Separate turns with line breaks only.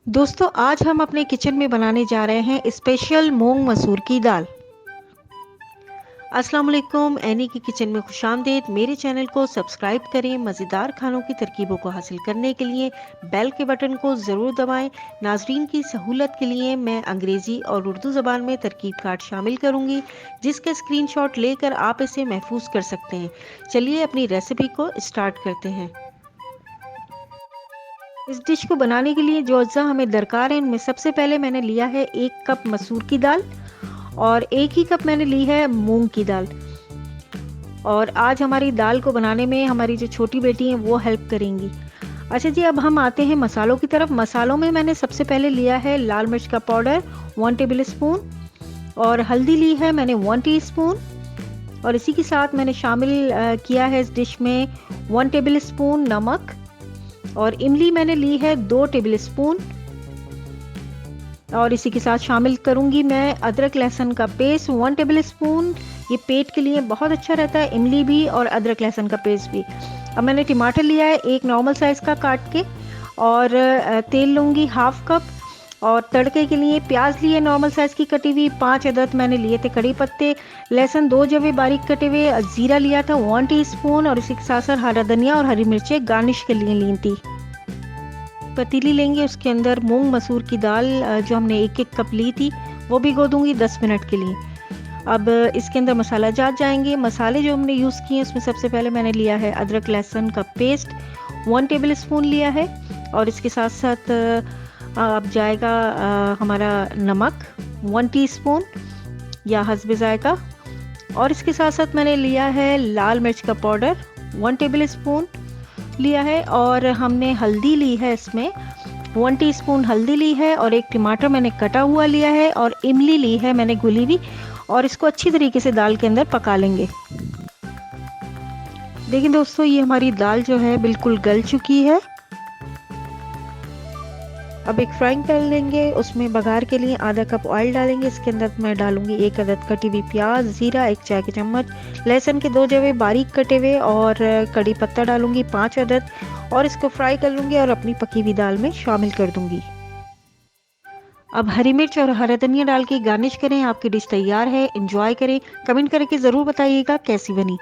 दोस्तों आज हम अपने किचन में बनाने जा रहे हैं स्पेशल मूंग मसूर की दाल। अस्सलाम वालेकुम, एनी की किचन में खुशामदीद। मेरे चैनल को सब्सक्राइब करें। मज़ेदार खानों की तरकीबों को हासिल करने के लिए बेल के बटन को ज़रूर दबाएं। नाजरीन की सहूलत के लिए मैं अंग्रेज़ी और उर्दू ज़बान में तरकीब कार्ड शामिल करूंगी, जिसके स्क्रीनशॉट लेकर आप इसे महफूज कर सकते हैं। चलिए अपनी रेसिपी को स्टार्ट करते हैं। इस डिश को बनाने के लिए जो अज्जा हमें दरकार है उनमें सबसे पहले मैंने लिया है 1 कप मसूर की दाल और 1 ही कप मैंने ली है मूंग की दाल। और आज हमारी दाल को बनाने में हमारी जो छोटी बेटी हैं वो हेल्प करेंगी। अच्छा जी, अब हम आते हैं मसालों की तरफ। मसालों में मैंने सबसे पहले लिया है लाल मिर्च का पाउडर 1 टेबल स्पून और हल्दी ली है मैंने 1 टीस्पून। और इसी के साथ मैंने शामिल किया है इस डिश में 1 टेबल स्पून नमक और इमली मैंने ली है 2 टेबल स्पून। और इसी के साथ शामिल करूंगी मैं अदरक लहसुन का पेस्ट 1 टेबल स्पून। ये पेट के लिए बहुत अच्छा रहता है, इमली भी और अदरक लहसुन का पेस्ट भी। अब मैंने टमाटर लिया है 1 नॉर्मल साइज का काट के और तेल लूंगी 1/2 कप। और तड़के के लिए प्याज लिए नॉर्मल साइज की कटी हुई 5 अदद मैंने लिए थे कड़ी पत्ते, लहसुन 2 जवे बारीक कटे हुए, जीरा लिया था 1 टीस्पून और इसी के साथ साथ हरा धनिया और हरी मिर्चें गार्निश के लिए ली थी। पतीली लेंगे, उसके अंदर मूंग मसूर की दाल जो हमने 1-1 कप ली थी वो भिगो दूंगी 10 मिनट के लिए। अब इसके अंदर मसाला जात जाएंगे। मसाले जो हमने यूज़ किए उसमें सबसे पहले मैंने लिया है अदरक लहसुन का पेस्ट 1 टेबल स्पून लिया है और इसके साथ साथ अब जाएगा हमारा नमक 1 टीस्पून या हस्बे जायका। और इसके साथ साथ मैंने लिया है लाल मिर्च का पाउडर 1 टेबल स्पून लिया है और हमने हल्दी ली है इसमें 1 टीस्पून हल्दी ली है और 1 टमाटर मैंने कटा हुआ लिया है और इमली ली है मैंने घुली हुई। और इसको अच्छी तरीके से दाल के अंदर पका लेंगे। देखिए दोस्तों, ये हमारी दाल जो है बिल्कुल गल चुकी है। अब एक फ्राइंग पैन लेंगे, उसमें बघार के लिए आधा कप ऑयल डालेंगे। इसके अंदर मैं डालूंगी 1 अदद कटी हुई प्याज, जीरा 1 चाय की चम्मच, लहसुन के 2 जवे बारीक कटे हुए और कड़ी पत्ता डालूंगी 5 अदद और इसको फ्राई कर लूंगी और अपनी पकी हुई दाल में शामिल कर दूंगी। अब हरी मिर्च और हरा धनिया डाल के गार्निश करें। आपकी डिश तैयार है, एंजॉय करें। कमेंट करके ज़रूर बताइएगा कैसी बनी।